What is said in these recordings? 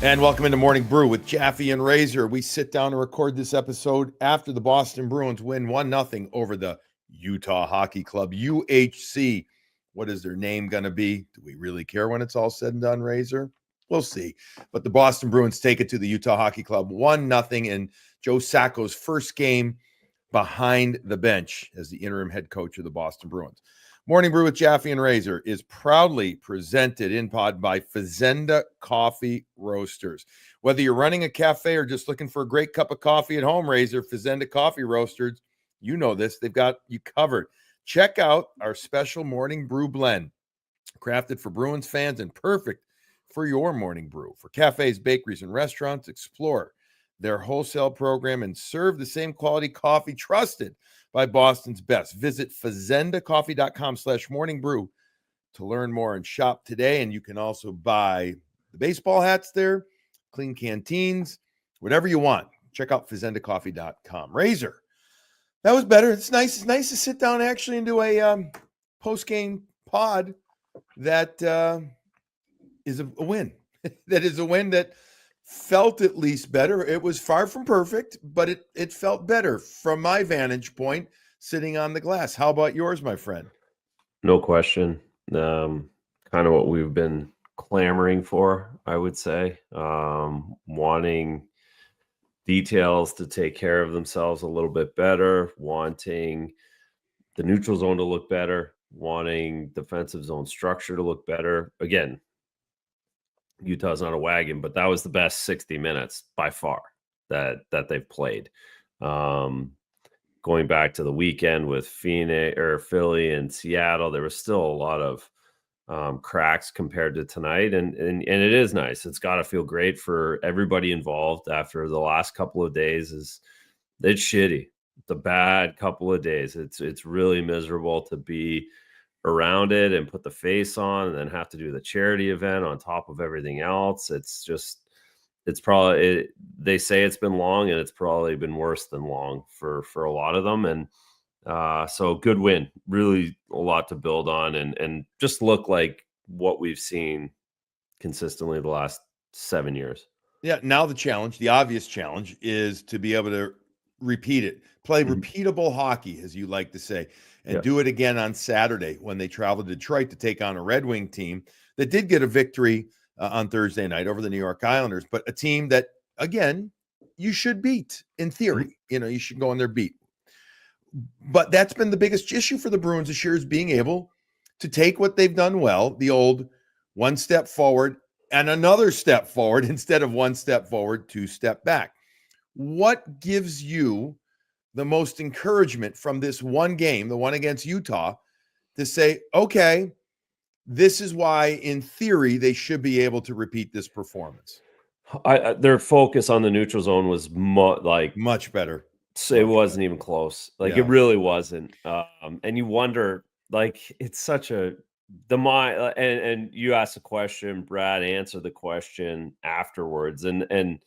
And welcome into Morning Brew with Jaffe and Razor. We sit down to record this episode after the Boston Bruins win 1-0 over the Utah Hockey Club, UHC. What is their name going to be? Do we really care when it's all said and done, Razor? We'll see. But the Boston Bruins take it to the Utah Hockey Club 1-0 in Joe Sacco's first game behind the bench as the interim head coach of the Boston Bruins. Morning Brew with Jaffe and Razor is proudly presented in pod by Fazenda Coffee Roasters. Whether you're running a cafe or just looking for a great cup of coffee at home, Razor, Fazenda Coffee Roasters, you know this, they've got you covered. Check out our special Morning Brew blend, crafted for Bruins fans and perfect for your morning brew. For cafes, bakeries, and restaurants, explore their wholesale program and serve the same quality coffee trusted by Boston's best. Visit fazendacoffee.com/morningbrew to learn more and shop today. And you can also buy the baseball hats there, clean canteens, whatever you want. Check out fazendacoffee.com. Razor, that was better. It's nice. It's nice to sit down actually and do a post-game pod that is a win. That is a win that felt at least better. It was far from perfect, but it felt better from my vantage point sitting on the glass. How about yours, my friend? No question. Kind of what we've been clamoring for, I would say. Wanting details to take care of themselves a little bit better, wanting the neutral zone to look better, wanting defensive zone structure to look better. Again, Utah's not a wagon, but that was the best 60 minutes by far that they've played. Going back to the weekend with Phoenix or Philly and Seattle, there was still a lot of cracks compared to tonight, and it is nice. It's got to feel great for everybody involved after the last couple of days. It's shitty. It's a bad couple of days. It's really miserable to be around it and put the face on and then have to do the charity event on top of everything else. It's probably, they say it's been long, and it's probably been worse than long for a lot of them. And so good win, really a lot to build on, and just look like what we've seen consistently the last 7 years. Yeah. Now the obvious challenge is to be able to repeat it, play repeatable hockey, as you like to say, and do it again on Saturday when they travel to Detroit to take on a Red Wing team that did get a victory on Thursday night over the New York Islanders, but a team that, again, you should beat in theory. You should go on their beat. But that's been the biggest issue for the Bruins this year, is being able to take what they've done well, the old one step forward and another step forward instead of one step forward, two step back. What gives you the most encouragement from this one game, the one against Utah, to say, okay, this is why, in theory, they should be able to repeat this performance? Their focus on the neutral zone was much better. So it wasn't even close. It really wasn't. And you wonder, it's such the mind. And you asked a question, Brad answered the question afterwards, and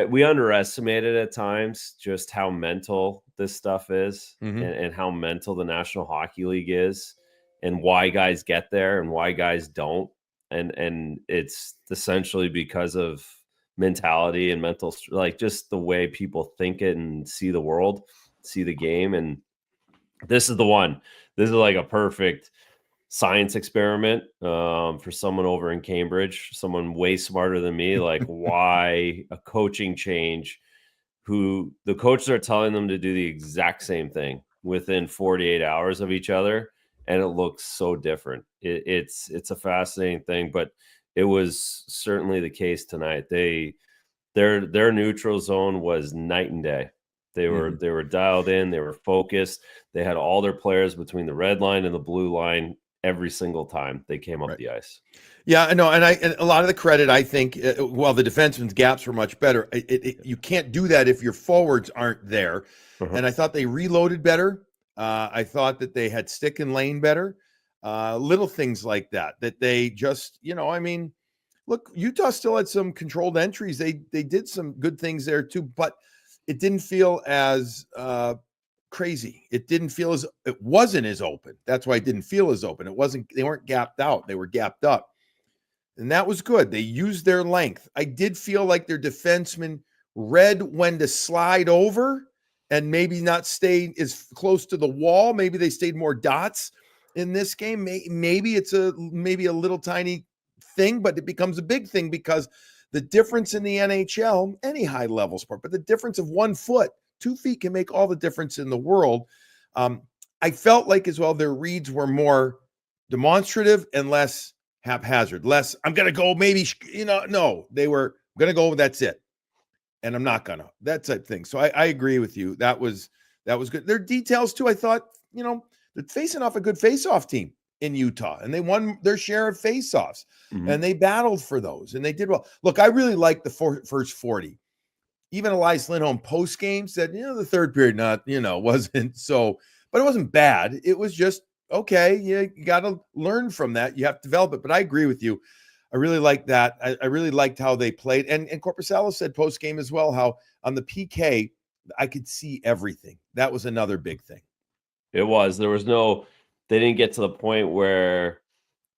we underestimated at times just how mental this stuff is, and how mental the National Hockey League is, and why guys get there and why guys don't. And it's essentially because of mentality and mental, just the way people think it and see the world, see the game. And this is the one. This is like a perfect science experiment for someone over in Cambridge, someone way smarter than me. Why a coaching change, who the coaches are telling them to do the exact same thing within 48 hours of each other, and it looks so different. It's a fascinating thing, but it was certainly the case tonight. Their neutral zone was night and day. They were dialed in. They were focused. They had all their players between the red line and the blue line every single time they came up the ice. Yeah, I know, and a lot of the credit, I think, while the defensemen's gaps were much better, you can't do that if your forwards aren't there. And I thought they reloaded better. I thought that they had stick and lane better. Little things like that they just, look, Utah still had some controlled entries. They did some good things there too, but it didn't feel as crazy. It wasn't as open. That's why it didn't feel as open. They weren't gapped out. They were gapped up. and that was good. They used their length. I did feel like their defensemen read when to slide over and maybe not stay as close to the wall. Maybe they stayed more dots in this game. Maybe it's a little tiny thing, but it becomes a big thing because the difference in the NHL, any high level sport, but the difference of 1 foot, 2 feet can make all the difference in the world. I felt like as well their reads were more demonstrative and less haphazard. Less, I'm going to go maybe, no, they were going to go, that's it. And I'm not going to, that type thing. So I agree with you. That was good. Their details too. I thought, they're facing off a good face-off team in Utah, and they won their share of face-offs, and they battled for those, and they did well. Look, I really liked the first 40. Even Elias Lindholm post-game said, the third period wasn't so, but it wasn't bad. It was just, okay, you got to learn from that. You have to develop it. But I agree with you. I really liked that. I really liked how they played. And Corpusalo said post-game as well, how on the PK, I could see everything. That was another big thing. It was. They didn't get to the point where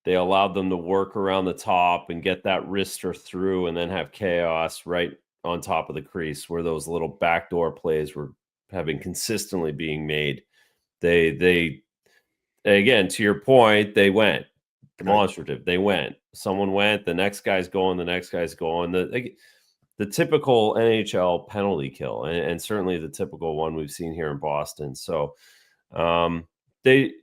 they allowed them to work around the top and get that wrister through and then have chaos right on top of the crease where those little backdoor plays have been consistently being made. They again, to your point, they went demonstrative. They went. Someone went. The next guy's going. The next guy's going. The typical NHL penalty kill, and certainly the typical one we've seen here in Boston. So they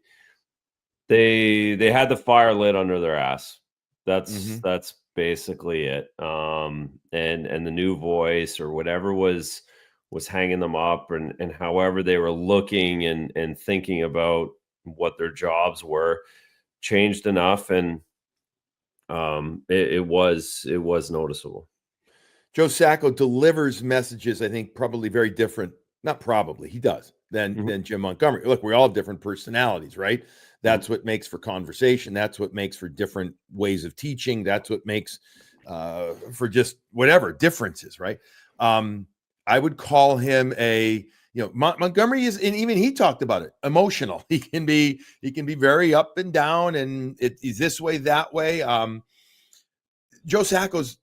had the fire lit under their ass. That's basically it. And the new voice or whatever was hanging them up, and however they were looking and thinking about what their jobs were changed enough, and it was noticeable. Joe Sacco delivers messages, I think, probably very different. Not probably, he does, than Jim Montgomery. Look, we all have different personalities, right? That's what makes for conversation. That's what makes for different ways of teaching. That's what makes for just whatever differences, right? I would call him Montgomery is, and even he talked about it, emotional. He can be very up and down, and he's this way, that way. Joe Sacco's,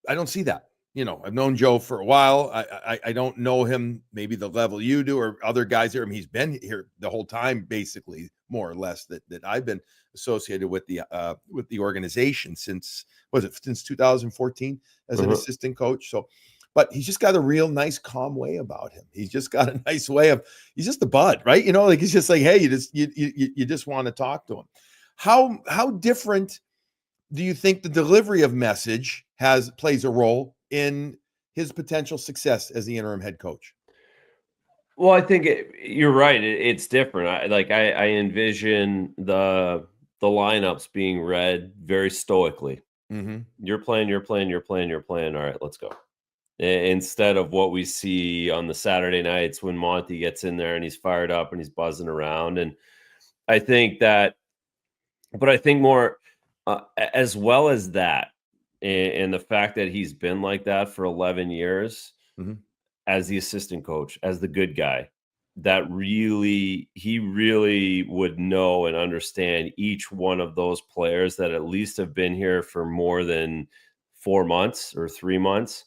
I don't see that. I've known Joe for a while. I don't know him maybe the level you do or other guys here. I mean, he's been here the whole time, basically, more or less, that I've been associated with the organization since 2014 as an assistant coach. So, but he's just got a real nice, calm way about him. He's just got a nice way he's just a bud, right? He's just like, hey, you just want to talk to him. How different do you think the delivery of message plays a role in his potential success as the interim head coach? Well, I think you're right. It's different. I envision the lineups being read very stoically. You're playing. All right, let's go. Instead of what we see on the Saturday nights when Monty gets in there and he's fired up and he's buzzing around. And I think more as well as that, and the fact that he's been like that for 11 years as the assistant coach, as the good guy, he really would know and understand each one of those players that at least have been here for more than 4 months or 3 months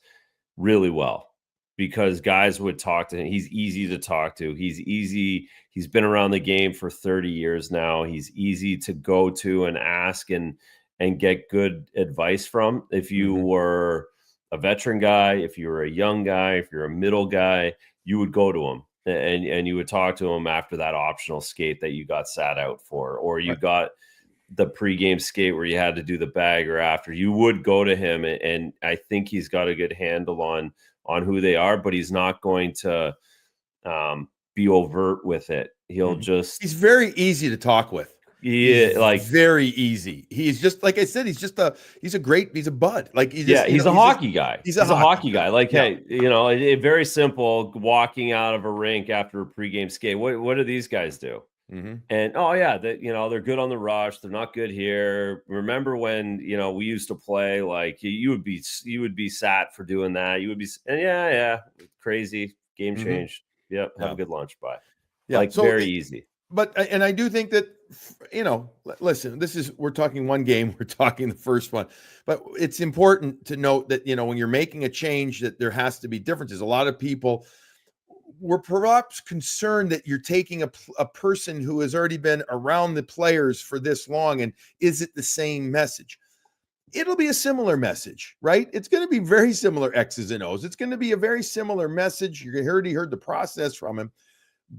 really well, because guys would talk to him. He's easy to talk to. He's been around the game for 30 years now. He's easy to go to and ask and get good advice from. If you were a veteran guy, if you were a young guy, if you're a middle guy, you would go to him and you would talk to him after that optional skate that you got sat out for, or you got the pregame skate where you had to do the bag, or after, you would go to him. And I think he's got a good handle on who they are, but he's not going to be overt with it. He's very easy to talk with. Yeah, very easy. He's just, like I said, he's a bud. He's a hockey guy. He's a hockey guy. Hey, very simple. Walking out of a rink after a pregame skate. What do these guys do? And they're good on the rush. They're not good here. Remember when we used to play? Like you would be sat for doing that. You would be, and crazy game changed. Yep, have a good lunch. Bye. Very easy. but and I do think that, listen, we're talking one game, we're talking the first one, but it's important to note that, when you're making a change, that there has to be differences. A lot of people were perhaps concerned that you're taking a person who has already been around the players for this long, and is it the same message? It'll be a similar message, right? It's going to be very similar X's and O's. It's going to be a very similar message. You already heard the process from him,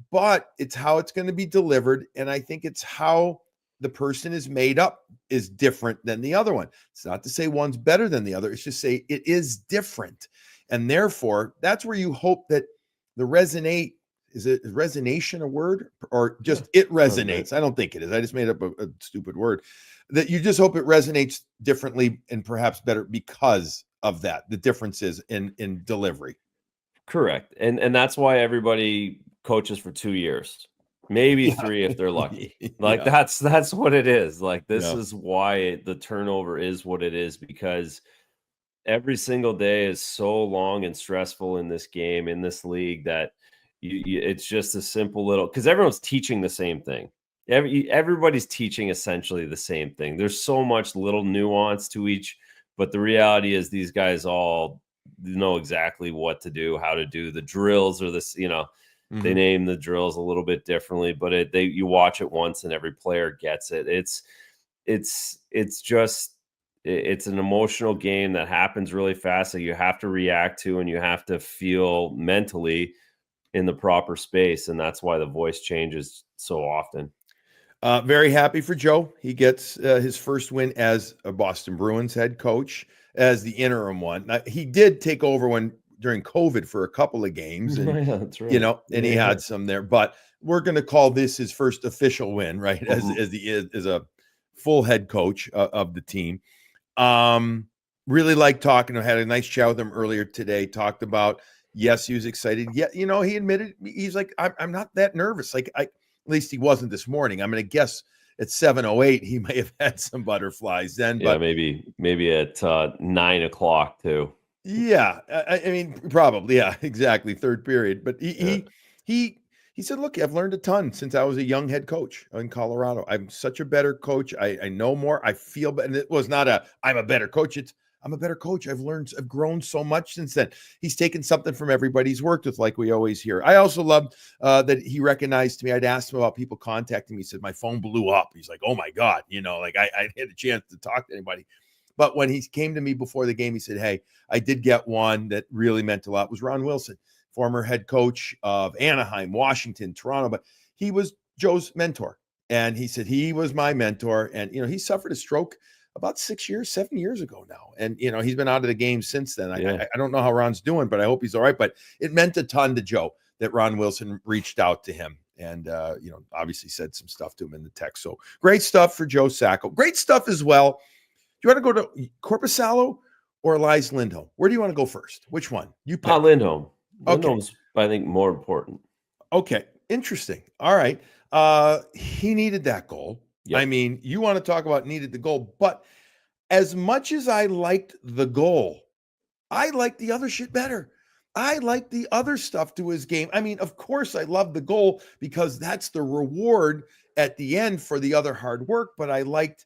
but it's how it's going to be delivered. And I think it's how the person is made up is different than the other one. It's not to say one's better than the other. It's just say it is different. And therefore, that's where you hope that the resonate, is resonation a word, or just it resonates? I don't think it is. I just made up a stupid word. That you just hope it resonates differently and perhaps better because of that, the differences in delivery. Correct. And that's why everybody coaches for 2 years, maybe 3 if they're lucky. Like that's what it is. Like this is why the turnover is what it is, because every single day is so long and stressful in this game, in this league, that it's just a simple little, because everyone's teaching the same thing. Everybody's teaching essentially the same thing. There's so much little nuance to each, but the reality is these guys all know exactly what to do, how to do the drills, or this, they name the drills a little bit differently, but you watch it once and every player gets it. It's just an emotional game that happens really fast that you have to react to, and you have to feel mentally in the proper space. And that's why the voice changes so often. Very happy for Joe. He gets his first win as a Boston Bruins head coach, as the interim one. Now, he did take over during COVID for a couple of games, and that's right. And he had some there. But we're going to call this his first official win, right? As a full head coach of the team. Really liked talking. I had a nice chat with him earlier today. Talked about, yes, he was excited. Yeah, he admitted, he's like, I'm not that nervous. Like at least he wasn't this morning. I'm going to guess at 7:08 he may have had some butterflies then. But maybe at 9:00 too. Yeah, I mean, probably, yeah, exactly. Third period, but he said, "Look, I've learned a ton since I was a young head coach in Colorado. I'm such a better coach. I know more. I feel better." And it was not I'm a better coach. It's I'm a better coach. I've grown so much since then. He's taken something from everybody he's worked with, like we always hear. I also loved that he recognized me. I'd asked him about people contacting me. He said, my phone blew up. He's like, oh my God, like I had a chance to talk to anybody. But when he came to me before the game, he said, hey, I did get one that really meant a lot. It was Ron Wilson, former head coach of Anaheim, Washington, Toronto. But he was Joe's mentor. And he said, he was my mentor. And, he suffered a stroke about 7 years ago now. And, he's been out of the game since then. I don't know how Ron's doing, but I hope he's all right. But it meant a ton to Joe that Ron Wilson reached out to him and, obviously said some stuff to him in the text. So great stuff for Joe Sacco. Great stuff as well. Do you want to go to Korpisalo or Elias Lindholm? Where do you want to go first? Which one? You pick. Lindholm. Lindholm's, I think, more important. Okay. Interesting. All right. He needed that goal. Yep. I mean, you want to talk about needed the goal, but as much as I liked the goal, I liked the other shit better. I liked the other stuff to his game. I mean, of course, I love the goal because that's the reward at the end for the other hard work, but I liked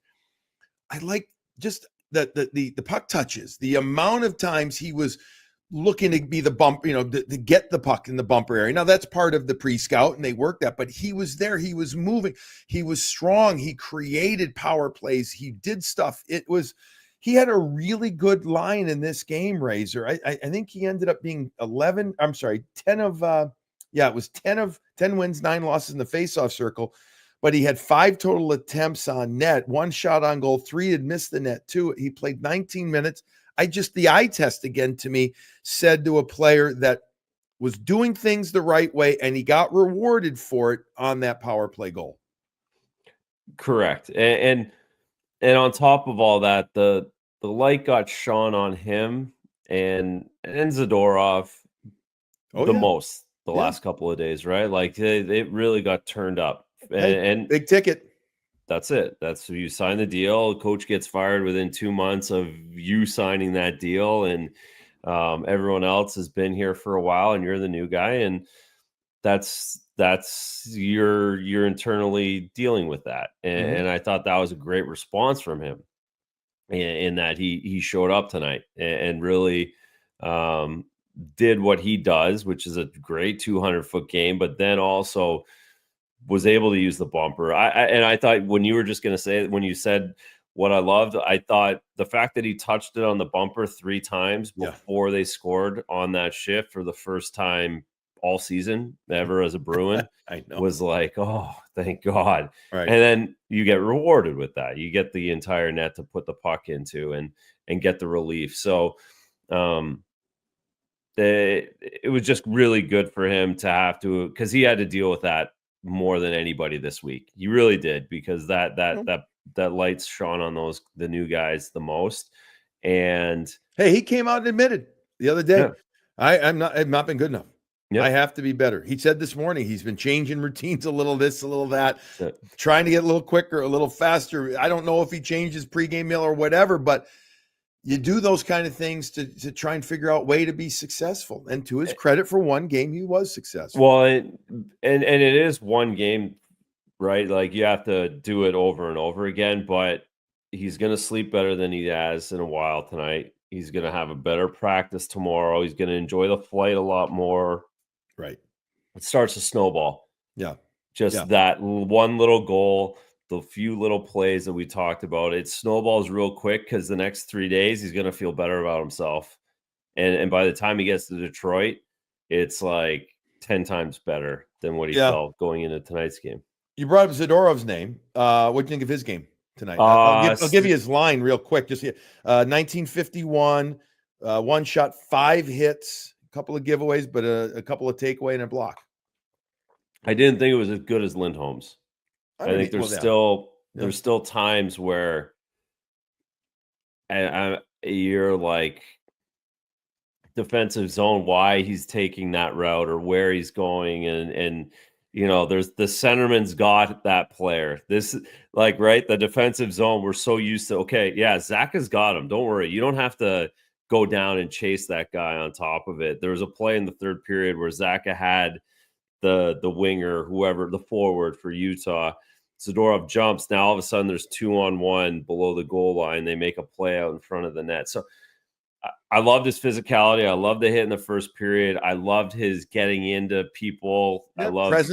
just the puck touches, the amount of times he was looking to be the bump, to get the puck in the bumper area. Now that's part of the pre-scout and they worked that, but he was there. He was moving. He was strong. He created power plays. He did stuff. He had a really good line in this game, Razor. I think he ended up being 10 wins, 9 losses in the faceoff circle. But he had 5 total attempts on net, 1 shot on goal, 3 had missed the net, 2. He played 19 minutes. The eye test again to me said to a player that was doing things the right way, and he got rewarded for it on that power play goal. Correct. And on top of all that, the light got shone on him and Zadorov most the last couple of days, right? Like they really got turned up. And big ticket. That's it. That's you sign the deal. Coach gets fired within 2 months of you signing that deal, and everyone else has been here for a while, and you're the new guy. And that's you're internally dealing with that. And I thought that was a great response from him in that he showed up tonight and really did what he does, which is a great 200-foot game, but then also was able to use the bumper. I thought when you were just going to say, when you said what I loved, I thought the fact that he touched it on the bumper 3 times before they scored on that shift for the first time all season ever as a Bruin I know. was like, oh, thank God. Right. And then you get rewarded with that. You get the entire net to put the puck into and get the relief. So it was just really good for him to have to, because he had to deal with that more than anybody this week. He really did, because that lights shone on the new guys the most. And hey, he came out and admitted the other day, I've not been good enough. I have to be better. He said this morning he's been changing routines a little this, a little that, trying to get a little quicker, a little faster. I don't know if he changed his pregame meal or whatever, but you do those kind of things to try and figure out a way to be successful. And to his credit, for one game, he was successful. Well, and it is one game, right? Like, you have to do it over and over again, but he's going to sleep better than he has in a while tonight. He's going to have a better practice tomorrow. He's going to enjoy the flight a lot more. Right. It starts to snowball. Yeah. Just that one little goal, the few little plays that we talked about, it snowballs real quick, because the next 3 days he's going to feel better about himself. And by the time he gets to Detroit, it's like 10 times better than what he felt going into tonight's game. You brought up Zadorov's name. What do you think of his game tonight? I'll give you his line real quick. Just 1951, 1 shot, 5 hits, a couple of giveaways, but a couple of takeaway and a block. I didn't think it was as good as Lindholm's. I think there's still times where you're like, defensive zone, why he's taking that route or where he's going, and there's the centerman's got that player. This, like, right, the defensive zone, we're so used to, Zach has got him. Don't worry. You don't have to go down and chase that guy on top of it. There was a play in the third period where Zach had the winger, whoever, the forward for Utah. Zadorov jumps. Now all of a sudden there's 2-on-1 below the goal line. They make a play out in front of the net. So I loved his physicality. I loved the hit in the first period. I loved his getting into people. I loved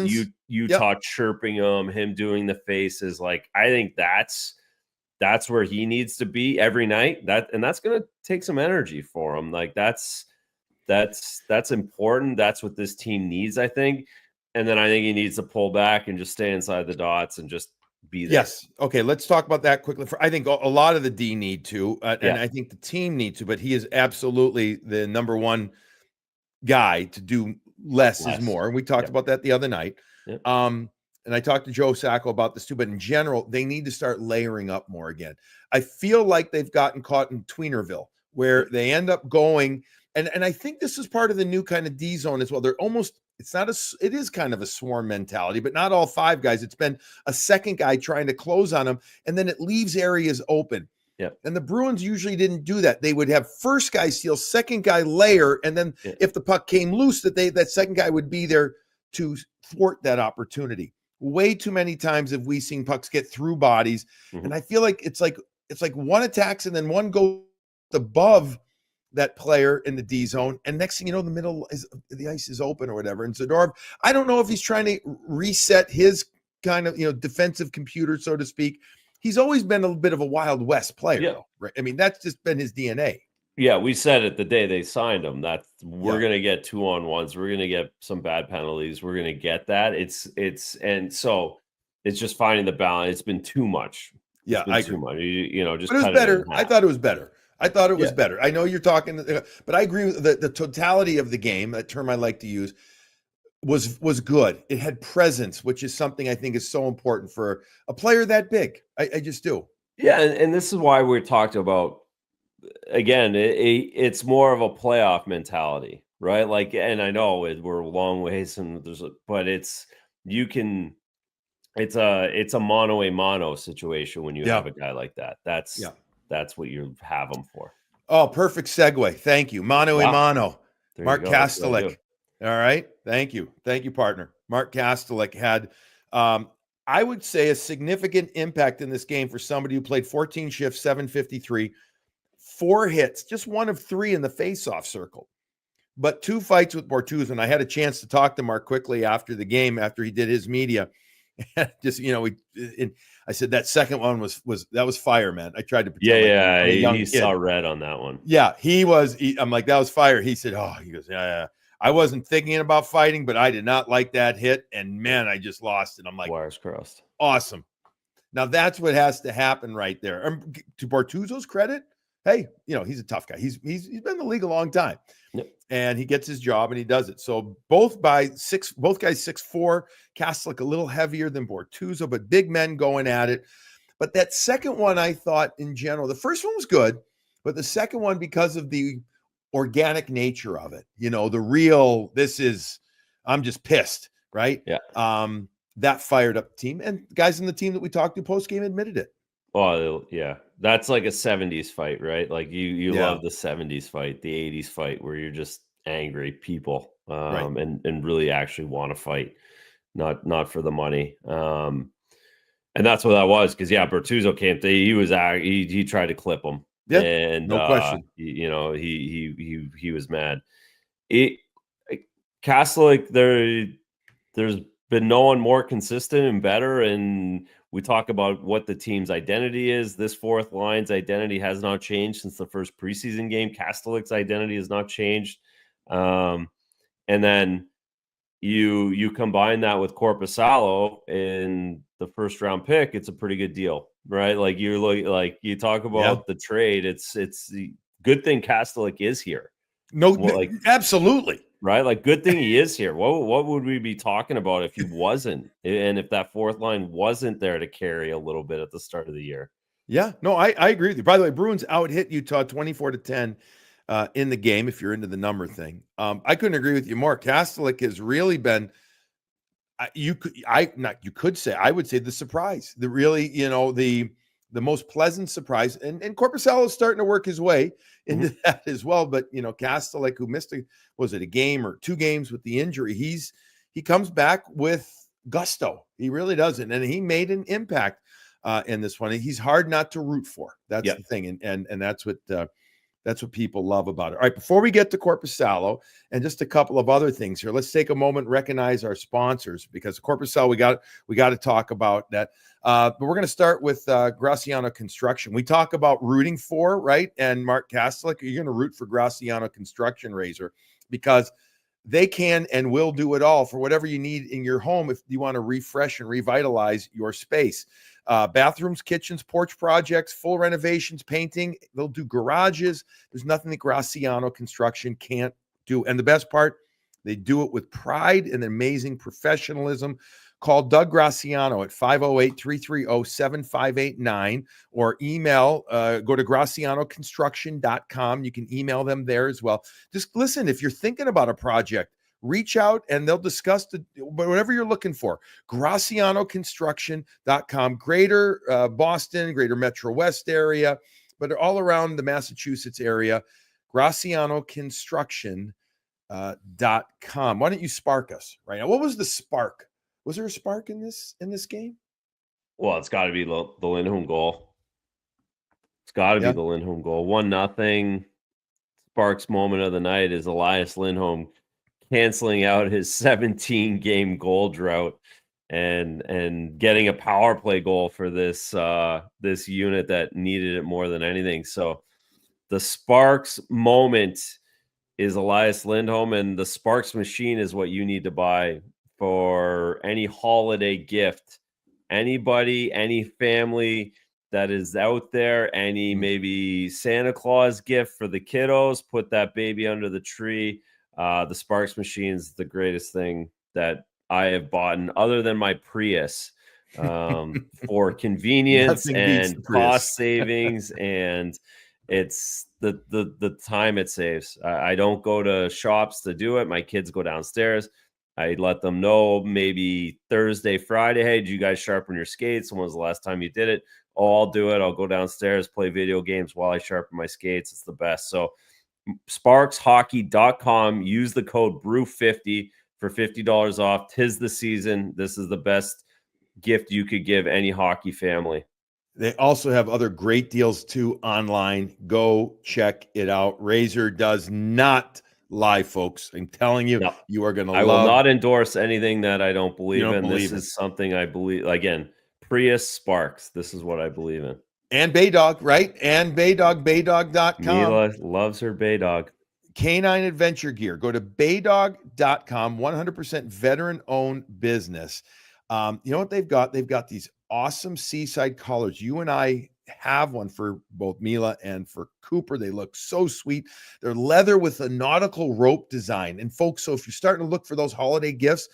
Utah chirping him doing the faces. Like, I think that's where he needs to be every night. That's going to take some energy for him. Like, that's important. That's what this team needs, I think. And then I think he needs to pull back and just stay inside the dots and just be there. Yes. Okay. Let's talk about that quickly. I think a lot of the D need to, and I think the team need to, but he is absolutely the number one guy to do less is more. And we talked about that the other night. Yep. And I talked to Joe Sacco about this too, but in general, they need to start layering up more again. I feel like they've gotten caught in Tweenerville, where they end up going, and I think this is part of the new kind of D zone as well. They're almost, it is kind of a swarm mentality, but not all 5 guys. It's been a second guy trying to close on them, and then it leaves areas open. Yep. And the Bruins usually didn't do that. They would have first guy steal, second guy layer, and then if the puck came loose, that second guy would be there to thwart that opportunity. Way too many times have we seen pucks get through bodies, and I feel like it's like one attacks and then one goes above that player in the D zone, and next thing you know, the middle is the ice is open or whatever. And Zadorov, I don't know if he's trying to reset his kind of defensive computer, so to speak. He's always been a bit of a Wild West player, though, right? I mean, that's just been his DNA. Yeah, we said it the day they signed him that we're going to get 2-on-1s. We're going to get some bad penalties. We're going to get that. And so it's just finding the balance. It's been too much. Yeah, I agree. Too much. Just. But it was better. I thought it was better. Better. I know you're talking, but I agree with the totality of the game. That term I like to use was good. It had presence, which is something I think is so important for a player that big. I just do. Yeah, and this is why we talked about, again, it's more of a playoff mentality, right? Like, and I know we're a long ways, but it's a mano a mano situation when you have a guy like that. That's what you have him for. Oh, perfect segue. Thank you. Mano a mano. Mark Kastelic. All right. Thank you, partner. Mark Kastelic had, I would say, a significant impact in this game for somebody who played 14 shifts, 753, 4 hits, just 1 of 3 in the faceoff circle, but 2 fights with Bortuzzo. And I had a chance to talk to Mark quickly after the game, after he did his media. Just, I said that second one was fire, man. I tried to pretend Yeah, like a young he kid. saw red on that one. Yeah, I'm like, that was fire. He said, he goes, yeah. I wasn't thinking about fighting, but I did not like that hit. And man, I just lost it. I'm like, wires crossed. Awesome. Now that's what has to happen right there. To Bortuzzo's credit, hey, he's a tough guy. He's been in the league a long time. Yep. And he gets his job and he does it. So both guys 6'4", Kastelic a little heavier than Bortuzzo, but big men going at it. But that second one, I thought in general, the first one was good, but the second one, because of the organic nature of it, the real, I'm just pissed, right? Yeah. That fired up the team, and guys in the team that we talked to post game admitted it. Oh yeah, that's like a 70s fight, right? Like you love the 70s fight, the 80s fight, where you're just angry people, right. and really actually want to fight, not for the money. And that's what that was, because Bortuzzo came. He tried to clip him. Yeah, and no question. He was mad. Kastelic, there's been no one more consistent and better. And we talk about what the team's identity is. This fourth line's identity has not changed since the first preseason game. Kastelic's identity has not changed. And then you combine that with Korpisalo in the first round pick, it's a pretty good deal, right? Like you talk about the trade. It's the good thing Kastelic is here. Absolutely. Right? Like, good thing he is here. What would we be talking about if he wasn't? And if that fourth line wasn't there to carry a little bit at the start of the year? Yeah, no, I agree with you. By the way, Bruins out hit Utah 24-10 in the game, if you're into the number thing. I couldn't agree with you more. Kastelic has really been, I would say the surprise. The really, the most pleasant surprise. And Korpisalo is starting to work his way into that as well. But, Kastelic, who missed a game or 2 games with the injury, he comes back with gusto. He really doesn't. And he made an impact in this one. He's hard not to root for. That's the thing. And that's what people love about it. All right, before we get to Korpisalo and just a couple of other things here, let's take a moment and recognize our sponsors, because Korpisalo, we got to talk about that. But we're going to start with Graciano Construction. We talk about rooting for, right? And Mark Kastelic, you're going to root for Graciano Construction, Razor, because they can and will do it all for whatever you need in your home if you want to refresh and revitalize your space. Bathrooms, kitchens, porch projects, full renovations, painting. They'll do garages. There's nothing that Graciano Construction can't do. And the best part, they do it with pride and amazing professionalism. Call Doug Graciano at 508-330-7589 or email, go to gracianoconstruction.com. You can email them there as well. Just listen, if you're thinking about a project, reach out and they'll discuss whatever you're looking for. GracianoConstruction.com, greater Boston, greater Metro West area, but all around the Massachusetts area. GracianoConstruction.com. Why don't you spark us right now? What was the spark? Was there a spark in this game? Well, it's got to be the Lindholm goal. It's got to be the Lindholm goal. 1-0. Sparks moment of the night is Elias Lindholm canceling out his 17-game goal drought and getting a power play goal for this this unit that needed it more than anything. So the Sparks moment is Elias Lindholm, and the Sparks machine is what you need to buy for any holiday gift. Anybody, any family that is out there, any maybe Santa Claus gift for the kiddos, put that baby under the tree. The Sparks machine is the greatest thing that I have bought, other than my Prius, for convenience and cost savings, and it's the time it saves. I don't go to shops to do it. My kids go downstairs. I let them know maybe Thursday, Friday, hey, did you guys sharpen your skates? When was the last time you did it? Oh, I'll do it. I'll go downstairs, play video games while I sharpen my skates. It's the best. So sparkshockey.com, use the code BREW50 for $50 off. 'Tis the season. This is the best gift you could give any hockey family. They also have other great deals too online. Go check it out. Razor does not lie, folks. I'm telling you, No, you are going to I love. will not endorse anything that I don't believe in. Believe this is something I believe. Again, Prius Sparks. This is what I believe in. And Baydog, right? And baydog.com. Mila loves her Baydog. Canine adventure gear. Go to baydog.com, 100% veteran-owned business. You know what they've got? They've got these awesome seaside collars. You and I have one for both Mila and for Cooper. They look so sweet. They're leather with a nautical rope design. And folks, so if you're starting to look for those holiday gifts,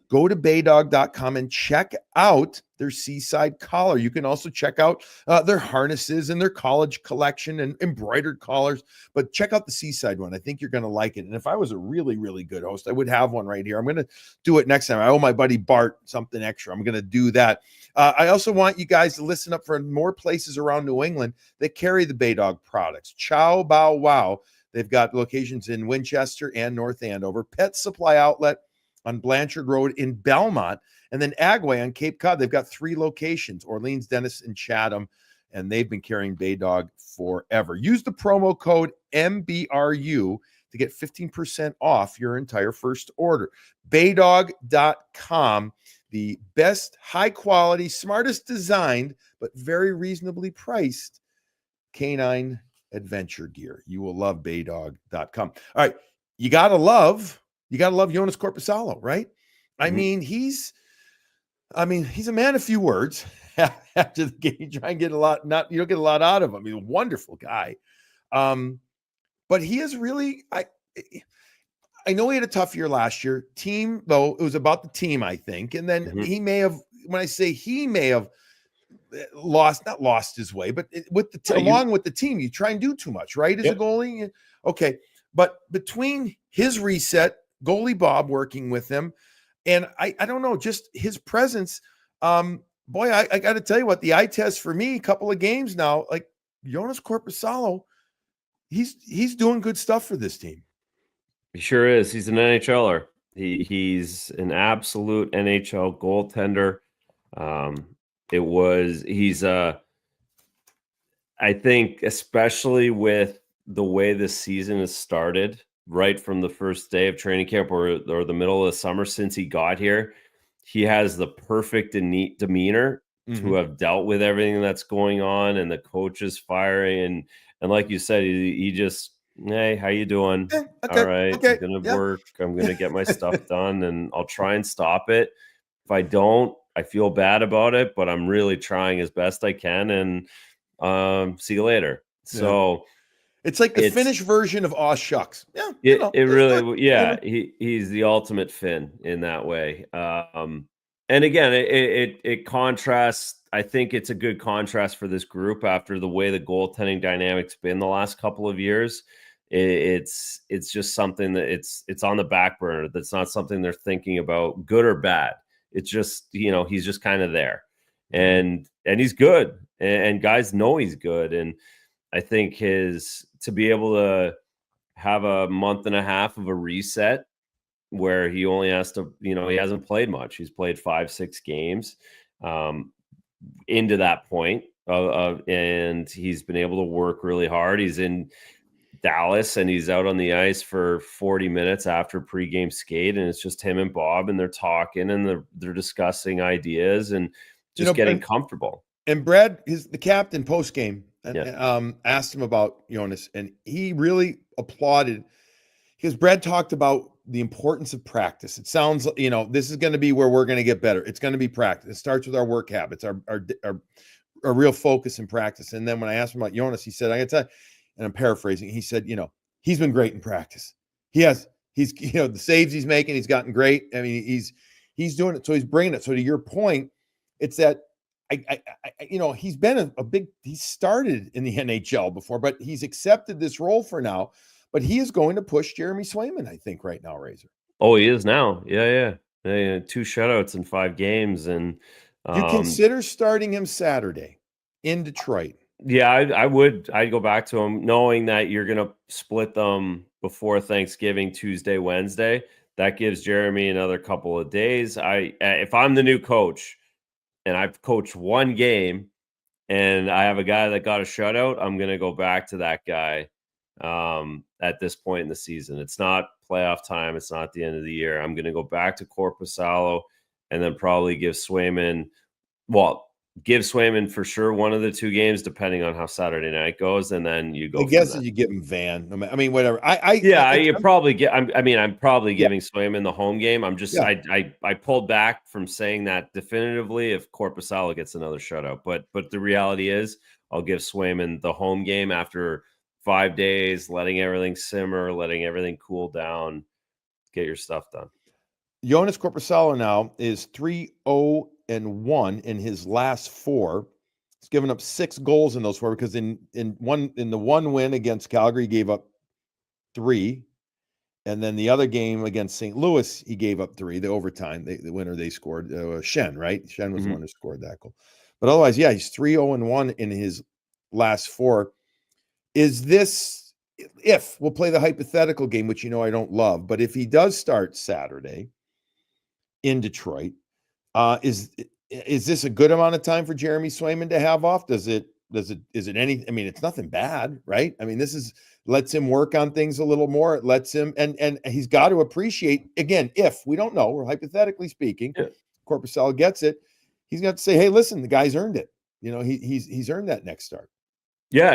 go to baydog.com and check out their seaside collar. You can also check out their harnesses and their college collection and embroidered collars, but check out the seaside one. I think you're going to like it. And if I was a really, really good host, I would have one right here. I'm going to do it next time. I owe my buddy Bart something extra. I'm going to do that. I also want you guys to listen up for more places around New England that carry the Baydog products. Chow Bow Wow. They've got locations in Winchester and North Andover. Pet Supply Outlet on Blanchard Road in Belmont, and then Agway on Cape Cod. They've got 3 locations, Orleans, Dennis, and Chatham, and they've been carrying Baydog forever. Use the promo code MBRU to get 15% off your entire first order. Baydog.com, the best, high quality, smartest designed, but very reasonably priced canine adventure gear. You will love Baydog.com. All right, you gotta love Jonas Corposalo, right? I mean, he's a man of few words. After the game, you try and get a lot, you don't get a lot out of him. He's a wonderful guy. But he is really, I know he had a tough year last year. Team, though, it was about the team, I think. And then he may have, when I say he may have not lost his way, but with the along with the team, you try and do too much, right? As a goalie. Okay. But between his reset, goalie Bob working with him, and I don't know, just his presence. Boy, I got to tell you what, the eye test for me, a couple of games now, like Jonas Corposalo, he's doing good stuff for this team. He sure is. He's an NHLer. He's an absolute NHL goaltender. I think, especially with the way this season has started, right from the first day of training camp or the middle of the summer since he got here, he has the perfect demeanor to have dealt with everything that's going on and the coaches firing. And like you said, he just, hey, how you doing? All right, I'm going to work. I'm going to get my stuff done, and I'll try and stop it. If I don't, I feel bad about it, but I'm really trying as best I can, and see you later. So it's like the Finnish version of aw shucks. He's the ultimate Finn in that way. And again, it contrasts. I think it's a good contrast for this group after the way the goaltending dynamic's been the last couple of years. It's just something that it's on the back burner. That's not something they're thinking about, good or bad. It's just, he's just kind of there, and he's good, and guys know he's good. And I think to be able to have a month and a half of a reset where he only has to, he hasn't played much. He's played 5-6 games into that point, and he's been able to work really hard. He's in Dallas and he's out on the ice for 40 minutes after pregame skate, and it's just him and Bob, and they're talking and they're discussing ideas and just getting comfortable. And Brad, the captain, post game, asked him about Jonas, and he really applauded, because Brad talked about the importance of practice. It sounds, this is going to be where we're going to get better. It's going to be practice. It starts with our work habits, our real focus and practice. And then when I asked him about Jonas, he said, I got to tell you, and I'm paraphrasing, he said, he's been great in practice. He's the saves he's making, he's gotten great. I mean, he's doing it. So he's bringing it. So to your point, it's that he's been he started in the NHL before, but he's accepted this role for now. But he is going to push Jeremy Swayman, I think, right now, Razor. Oh, he is now. Yeah. 2 shutouts in 5 games. And you consider starting him Saturday in Detroit? Yeah, I would. I'd go back to him knowing that you're going to split them before Thanksgiving, Tuesday, Wednesday. that gives Jeremy another couple of days. If I'm the new coach and I've coached one game and I have a guy that got a shutout, I'm going to go back to that guy at this point in the season. It's not playoff time. It's not the end of the year. I'm going to go back to Korpisalo and then probably give Swayman for sure one of the two games, depending on how Saturday night goes, and then you go. I guess that you give him Van. I mean, whatever. I'm probably giving Swayman the home game. I'm just I pulled back from saying that definitively if Korpisalo gets another shutout, but the reality is I'll give Swayman the home game after 5 days, letting everything simmer, letting everything cool down, get your stuff done. Jonas Korpisalo now is 3-0-1 in his last 4. He's given up 6 goals in those 4 because in the one win against Calgary, he gave up 3. And then the other game against St. Louis, he gave up 3. The overtime, the winner, they scored. Shen, right? Shen was the one who scored that goal. But otherwise, yeah, he's 3-0-1 in his last 4. Is this, if we'll play the hypothetical game, which I don't love, but if he does start Saturday in Detroit, is this a good amount of time for Jeremy Swayman to have off? Is it any? I mean, it's nothing bad, right? I mean, lets him work on things a little more. It lets him, and he's got to appreciate, again, if we don't know, we're hypothetically speaking, Korpisalo gets it, he's got to say, hey, listen, the guy's earned it. He's earned that next start. Yeah.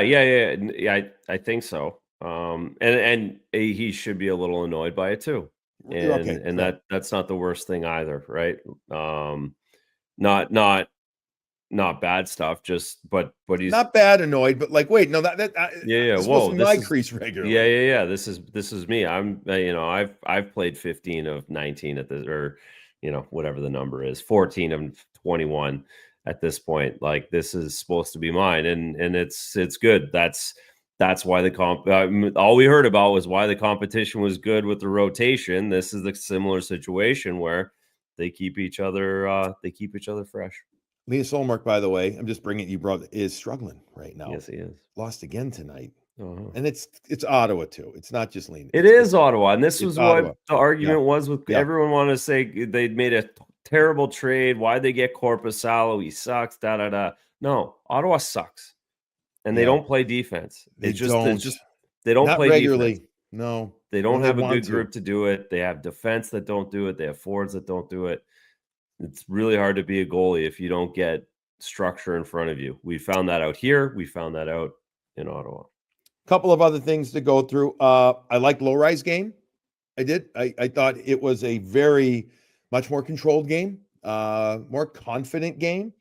I think so. And he should be a little annoyed by it too. And that's not the worst thing either, right? Not bad stuff, but he's not bad annoyed, but like, wait, no, that whoa, my crease regularly. Yeah. This is me. I'm I've played 15 of 19 at this, or whatever the number is, 14 of 21 at this point. Like, this is supposed to be mine, and it's good. That's why all we heard about was why the competition was good with the rotation. This is the similar situation where they keep each other fresh. Elias Lindholm, by the way, I'm just bringing you is struggling right now. Yes, he is. Lost again tonight. And it's Ottawa too. It's not just Lean. It is Ottawa, and this was Ottawa. What the argument was with everyone wanted to say they'd made a terrible trade. Why'd they get Korpisalo? He sucks. No, Ottawa sucks. And they don't play defense. They don't play regularly. Defense. No, they don't have a good group to do it. They have defense that don't do it. They have forwards that don't do it. It's really hard to be a goalie if you don't get structure in front of you. We found that out here. We found that out in Ottawa. A couple of other things to go through. I liked Lowry's game. I did. I thought it was a very much more controlled game, more confident game.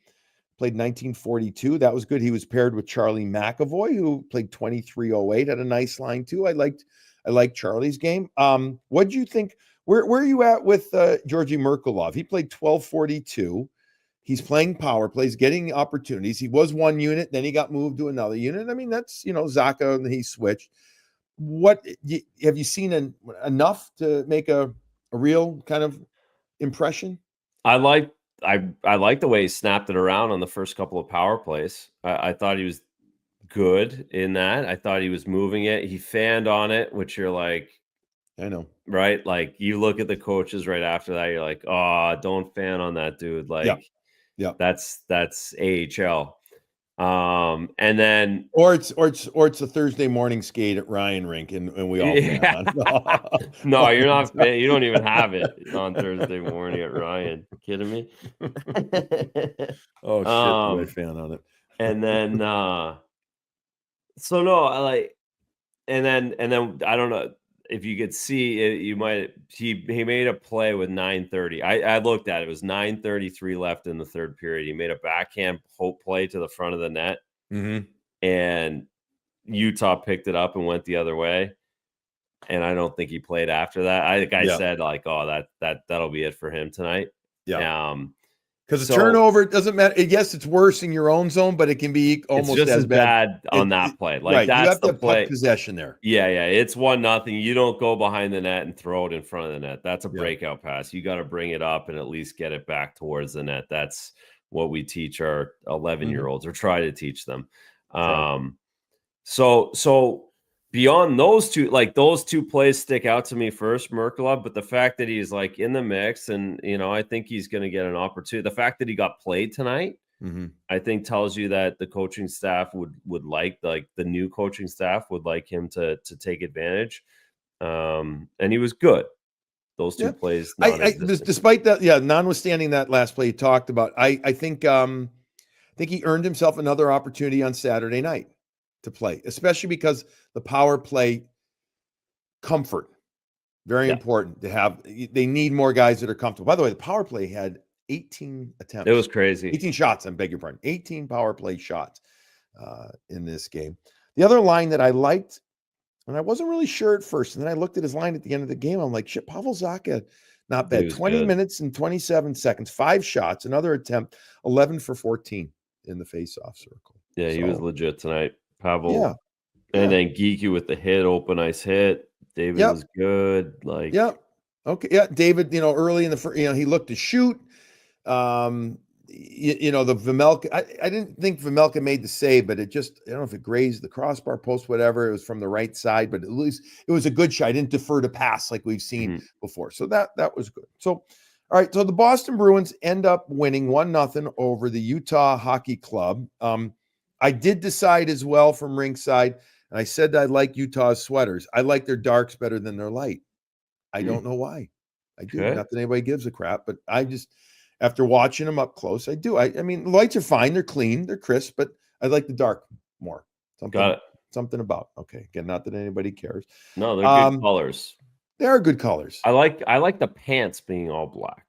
Played 1942. That was good. He was paired with Charlie McAvoy, who played 2308, had a nice line too. I liked Charlie's game. What do you think? Where are you at with Georgi Merkulov? He played 1242. He's playing power plays, getting opportunities. He was one unit, then he got moved to another unit. I mean, that's Sacco, and he switched. What have you seen enough to make a real kind of impression? I like the way he snapped it around on the first couple of power plays. I thought he was good in that. I thought he was moving it. He fanned on it, which you're like, I know, right? Like, you look at the coaches right after that, you're like, oh, don't fan on that dude. Like, yeah, that's AHL. And then or it's a Thursday morning skate at Ryan Rink, and we all fan on. No, you're not. You don't even have it on Thursday morning at Ryan. You kidding me? Oh shit! I fan on it. And then so no, I like, and then I don't know if you could see it, you might. He made a play with 9:30. I looked at it. It was 9:33 left in the third period. He made a backhand hope play to the front of the net, and Utah picked it up and went the other way. And I don't think he played after that. I said, like, oh, that'll be it for him tonight. Yeah. Because the turnover doesn't matter. Yes, it's worse in your own zone, but it can be almost just as bad on that play. Like, right. That's the play. Possession there. Yeah. It's 1-0. You don't go behind the net and throw it in front of the net. That's a breakout pass. You got to bring it up and at least get it back towards the net. That's what we teach our 11-year-olds or try to teach them. So beyond those two, like those two plays stick out to me first, Merkla, but the fact that he's like in the mix and, I think he's going to get an opportunity. The fact that he got played tonight, I think tells you that the coaching staff would like the new coaching staff would like him to take advantage. And he was good. Those two plays, despite that, notwithstanding that last play you talked about, I think he earned himself another opportunity on Saturday night to play, especially because the power play comfort, very important to have. They need more guys that are comfortable. By the way, the power play had 18 attempts. It was crazy. 18 shots, I beg your pardon. 18 power play shots in this game. The other line that I liked, and I wasn't really sure at first, and then I looked at his line at the end of the game. I'm like, shit, Pavel Zacha, not bad. 20 minutes and 27 seconds, 5 shots, another attempt, 11 for 14 in the faceoff circle. Yeah, he was legit tonight. Pavel. And then Geeky with the hit, open ice hit. David was good. Okay. Yeah. David, early in the first, he looked to shoot. The Vejmelka, I didn't think Vejmelka made the save, but it just, I don't know if it grazed the crossbar post, whatever. It was from the right side, but at least it was a good shot. I didn't defer to pass like we've seen before. So that was good. So, all right. So the Boston Bruins end up winning 1-0 over the Utah Hockey Club. I did decide as well from ringside, and I said I like Utah's sweaters. I like their darks better than their light. I don't know why. I do. Not that anybody gives a crap, but I just, after watching them up close, I do. I mean, the lights are fine. They're clean. They're crisp, but I like the dark more. Something about. Okay. Again, not that anybody cares. No, they're good colors. They are good colors. I like the pants being all black.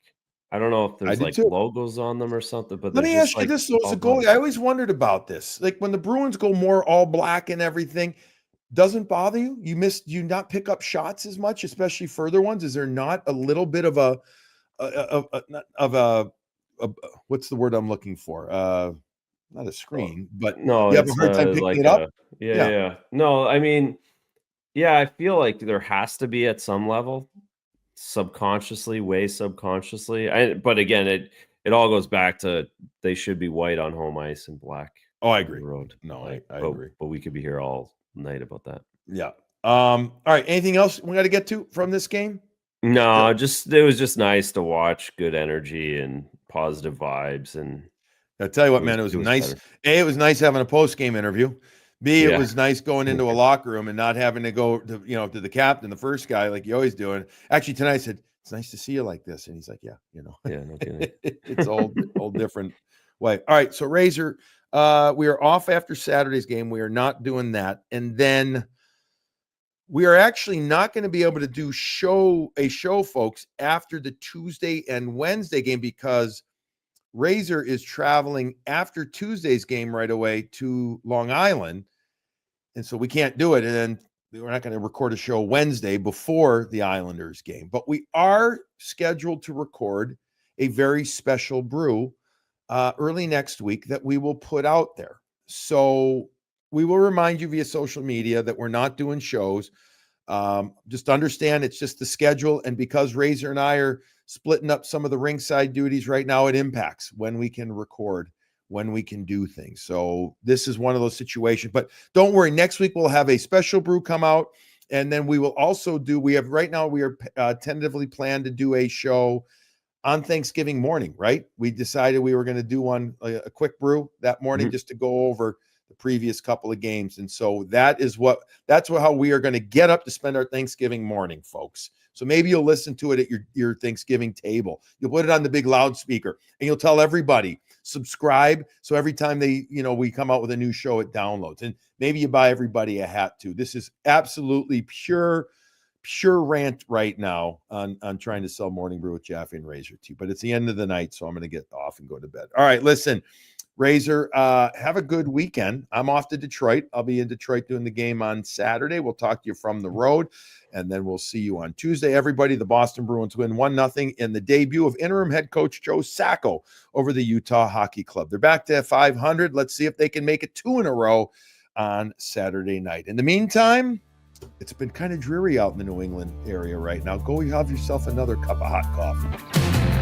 I don't know if there's like logos on them or something, but let me ask you this: as a goalie, I always wondered about this. Like when the Bruins go more all black and everything, doesn't bother you? Do you not pick up shots as much, especially further ones? Is there not a little bit of a what's the word I'm looking for? Not a screen, but no, you have a hard time picking it up. Yeah. No, I mean, I feel like there has to be at some level. Subconsciously, but again, it all goes back to they should be white on home ice and black. Oh, I agree. Road. No, I agree. But we could be here all night about that. Yeah. All right. Anything else we got to get to from this game? No, it was just nice to watch. Good energy and positive vibes. And I'll tell you what, man, it was nice. A, it was nice having a post-game interview. B, it was nice going into a locker room and not having to go to, to the captain, the first guy, like you always do. And actually tonight I said, it's nice to see you like this. And he's like, yeah, no kidding. It's all different way. All right. So Razor, we are off after Saturday's game. We are not doing that. And then we are actually not going to be able to do a show, folks, after the Tuesday and Wednesday game because Razor is traveling after Tuesday's game right away to Long Island. And so we can't do it. And then we're not going to record a show Wednesday before the Islanders game. But we are scheduled to record a very special brew early next week that we will put out there. So we will remind you via social media that we're not doing shows. Just understand it's just the schedule. And because Razor and I are splitting up some of the ringside duties right now, it impacts when we can record, when we can do things. So this is one of those situations, but don't worry. Next week, we'll have a special brew come out. And then we will also we are tentatively planned to do a show on Thanksgiving morning, right? We decided we were going to do a quick brew that morning just to go over the previous couple of games. And so that's how we are going to get up to spend our Thanksgiving morning, folks. So maybe you'll listen to it at your Thanksgiving table. You'll put it on the big loudspeaker and you'll tell everybody, subscribe. So every time we come out with a new show, it downloads. And maybe you buy everybody a hat too. This is absolutely pure rant right now on trying to sell Morning Brew with Jaffe and Razor to you. But it's the end of the night, so I'm going to get off and go to bed. All right, listen. Razor, have a good weekend. I'm off to Detroit. I'll be in Detroit doing the game on Saturday. We'll talk to you from the road, and then we'll see you on Tuesday. Everybody, the Boston Bruins win 1-0 in the debut of interim head coach Joe Sacco over the Utah Hockey Club. They're back to 500. Let's see if they can make it 2 in a row on Saturday night. In the meantime, it's been kind of dreary out in the New England area right now. Go have yourself another cup of hot coffee.